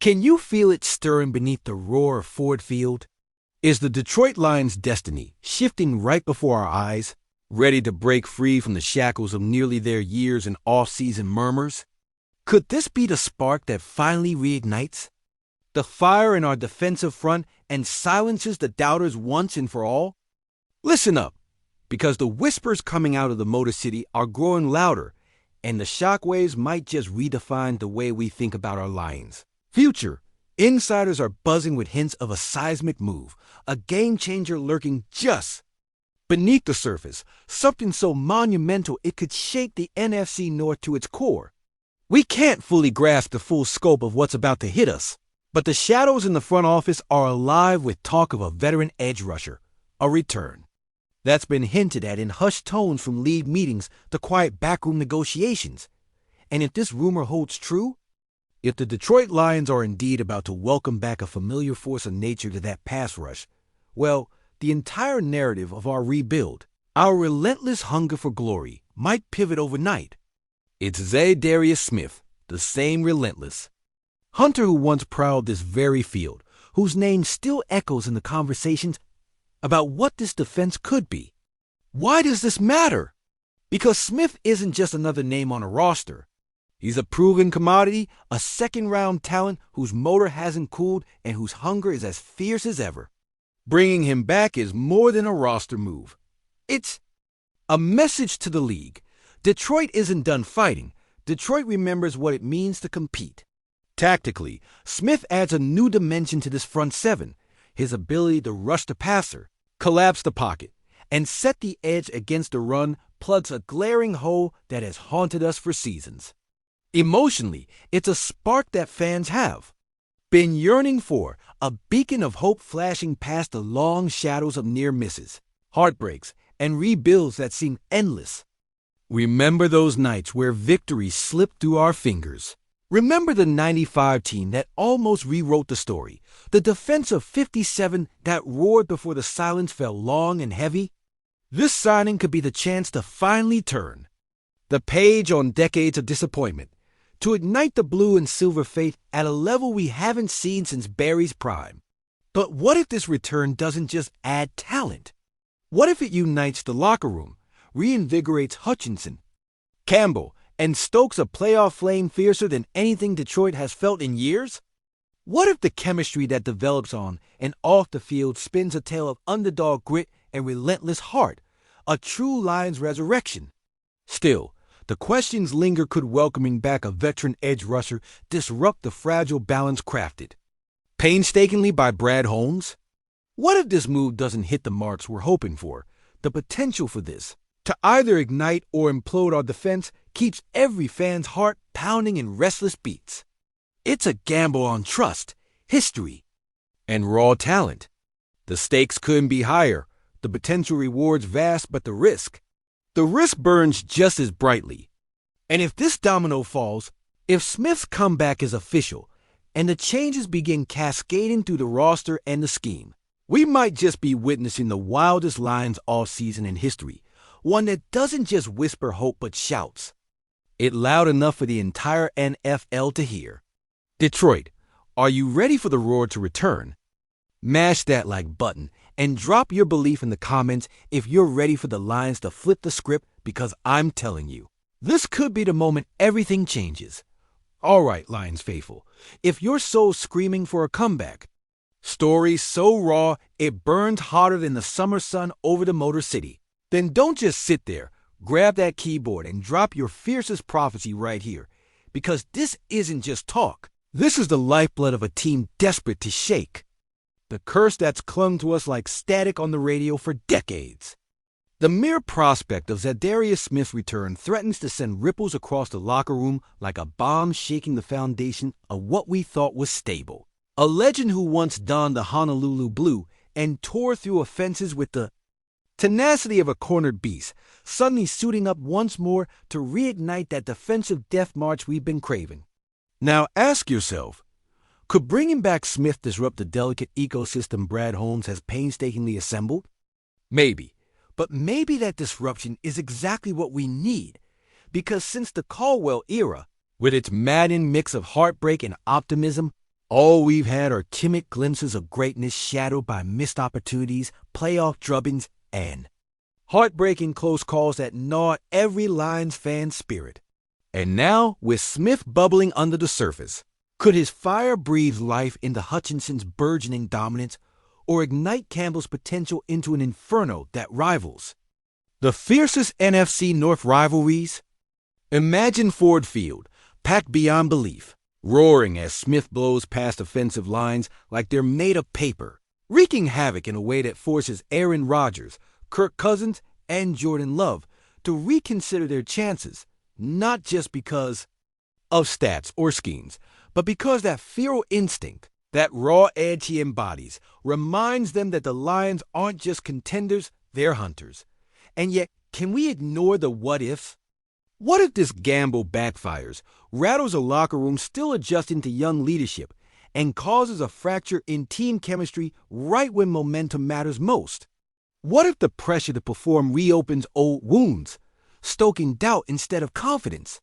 Can you feel it stirring beneath the roar of Ford Field? Is the Detroit Lions' destiny shifting right before our eyes, ready to break free from the shackles of nearly their years in off-season murmurs? Could this be the spark that finally reignites the fire in our defensive front and silences the doubters once and for all? Listen up, because the whispers coming out of the Motor City are growing louder, and the shockwaves might just redefine the way we think about our Lions. Future, insiders are buzzing with hints of a seismic move, a game-changer lurking just beneath the surface, something so monumental it could shake the NFC North to its core. We can't fully grasp the full scope of what's about to hit us, but the shadows in the front office are alive with talk of a veteran edge rusher, a return. That's been hinted at in hushed tones from league meetings to quiet backroom negotiations. And if this rumor holds true, if the Detroit Lions are indeed about to welcome back a familiar force of nature to that pass rush, well, the entire narrative of our rebuild, our relentless hunger for glory, might pivot overnight. It's Za'Darius Smith, the same relentless hunter who once prowled this very field, whose name still echoes in the conversations about what this defense could be. Why does this matter? Because Smith isn't just another name on a roster. He's a proven commodity, a second-round talent whose motor hasn't cooled and whose hunger is as fierce as ever. Bringing him back is more than a roster move. It's a message to the league. Detroit isn't done fighting. Detroit remembers what it means to compete. Tactically, Smith adds a new dimension to this front seven, his ability to rush the passer, collapse the pocket, and set the edge against the run plugs a glaring hole that has haunted us for seasons. Emotionally, it's a spark that fans have been yearning for, a beacon of hope flashing past the long shadows of near misses, heartbreaks, and rebuilds that seem endless. Remember those nights where victory slipped through our fingers. Remember the '95 team that almost rewrote the story, the defense of 57 that roared before the silence fell long and heavy? This signing could be the chance to finally turn the page on decades of disappointment, to ignite the blue and silver faith at a level we haven't seen since Barry's prime. But what if this return doesn't just add talent? What if it unites the locker room, reinvigorates Hutchinson, Campbell, and stokes a playoff flame fiercer than anything Detroit has felt in years? What if the chemistry that develops on and off the field spins a tale of underdog grit and relentless heart, a true Lions resurrection? Still, the questions linger: could welcoming back a veteran edge rusher disrupt the fragile balance crafted painstakingly by Brad Holmes? What if this move doesn't hit the marks we're hoping for? The potential for this to either ignite or implode our defense keeps every fan's heart pounding in restless beats. It's a gamble on trust, history, and raw talent. The stakes couldn't be higher, the potential rewards vast, but the risk burns just as brightly. And if this domino falls, if Smith's comeback is official, and the changes begin cascading through the roster and the scheme, we might just be witnessing the wildest Lions offseason in history, one that doesn't just whisper hope but shouts it loud enough for the entire NFL to hear. Detroit, are you ready for the roar to return? Mash that like button and drop your belief in the comments if you're ready for the Lions to flip the script, because I'm telling you, this could be the moment everything changes. All right, Lions faithful, if your soul's screaming for a comeback, story so raw it burns hotter than the summer sun over the Motor City, then don't just sit there. Grab that keyboard and drop your fiercest prophecy right here, because this isn't just talk. This is the lifeblood of a team desperate to shake the curse that's clung to us like static on the radio for decades. The mere prospect of Za'Darius Smith's return threatens to send ripples across the locker room like a bomb shaking the foundation of what we thought was stable. A legend who once donned the Honolulu blue and tore through offenses with the tenacity of a cornered beast, suddenly suiting up once more to reignite that defensive death march we've been craving. Now ask yourself, could bringing back Smith disrupt the delicate ecosystem Brad Holmes has painstakingly assembled? Maybe, but maybe that disruption is exactly what we need, because since the Caldwell era, with its maddening mix of heartbreak and optimism, All we've had are timid glimpses of greatness shadowed by missed opportunities, playoff drubbings, and heartbreaking close calls that gnaw every Lions fan's spirit. And now, with Smith bubbling under the surface, could his fire breathe life into Hutchinson's burgeoning dominance or ignite Campbell's potential into an inferno that rivals the fiercest NFC North rivalries? Imagine Ford Field, packed beyond belief, roaring as Smith blows past offensive lines like they're made of paper, wreaking havoc in a way that forces Aaron Rodgers, Kirk Cousins, and Jordan Love to reconsider their chances, not just because of stats or schemes, but because that feral instinct, that raw edge he embodies, reminds them that the Lions aren't just contenders, they're hunters. And yet, can we ignore the what-ifs? What if this gamble backfires, rattles a locker room still adjusting to young leadership, and causes a fracture in team chemistry right when momentum matters most? What if the pressure to perform reopens old wounds, stoking doubt instead of confidence?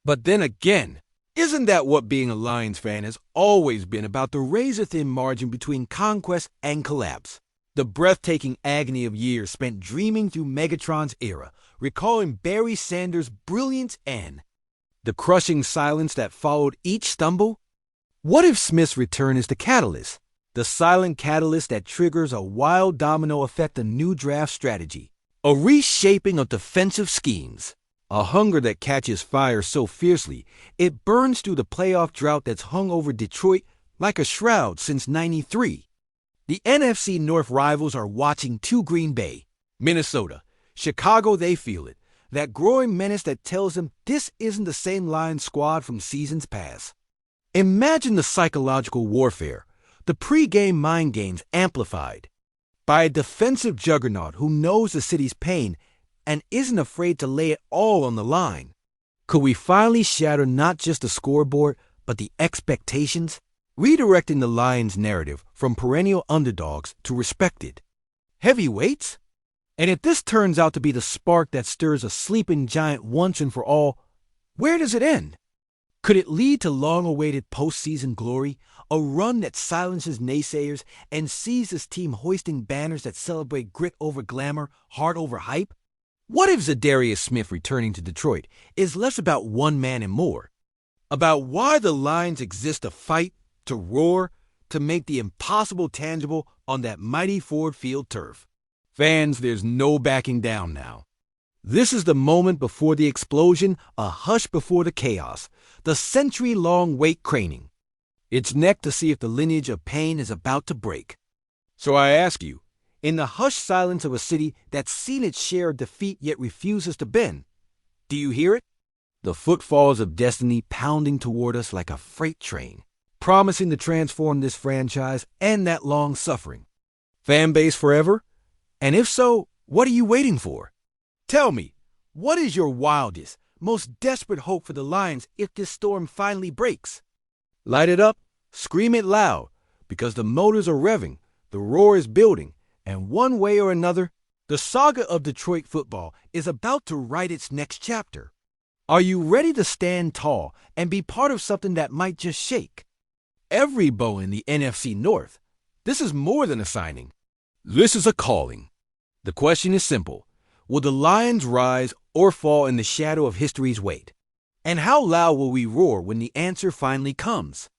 But then again, isn't that what being a Lions fan has always been about, the razor-thin margin between conquest and collapse? The breathtaking agony of years spent dreaming through Megatron's era, recalling Barry Sanders' brilliance and the crushing silence that followed each stumble? What if Smith's return is the catalyst, the silent catalyst that triggers a wild domino effect of new draft strategy, a reshaping of defensive schemes, a hunger that catches fire so fiercely it burns through the playoff drought that's hung over Detroit like a shroud since '93? The NFC North rivals are watching to Green Bay, Minnesota, Chicago. They feel it, that growing menace that tells them this isn't the same Lions squad from seasons past. Imagine the psychological warfare, the pre-game mind games amplified by a defensive juggernaut who knows the city's pain and isn't afraid to lay it all on the line. Could we finally shatter not just the scoreboard, but the expectations, redirecting the Lions' narrative from perennial underdogs to respected heavyweights? And if this turns out to be the spark that stirs a sleeping giant once and for all, where does it end? Could it lead to long-awaited postseason glory, a run that silences naysayers and sees this team hoisting banners that celebrate grit over glamour, heart over hype? What if Za'Darius Smith returning to Detroit is less about one man and more about why the Lions exist, to fight, to roar, to make the impossible tangible on that mighty Ford Field turf? Fans, there's no backing down now. This is the moment before the explosion, a hush before the chaos, the century-long wait craning its neck to see if the lineage of pain is about to break. So I ask you, in the hushed silence of a city that's seen its share of defeat yet refuses to bend, do you hear it? The footfalls of destiny pounding toward us like a freight train, promising to transform this franchise and that long suffering. Fan base forever? And if so, what are you waiting for? Tell me, what is your wildest, most desperate hope for the Lions if this storm finally breaks? Light it up, scream it loud, because the motors are revving, the roar is building, and one way or another, the saga of Detroit football is about to write its next chapter. Are you ready to stand tall and be part of something that might just shake every bow in the NFC North? This is more than a signing. This is a calling. The question is simple. Will the Lions rise or fall in the shadow of history's weight? And how loud will we roar when the answer finally comes?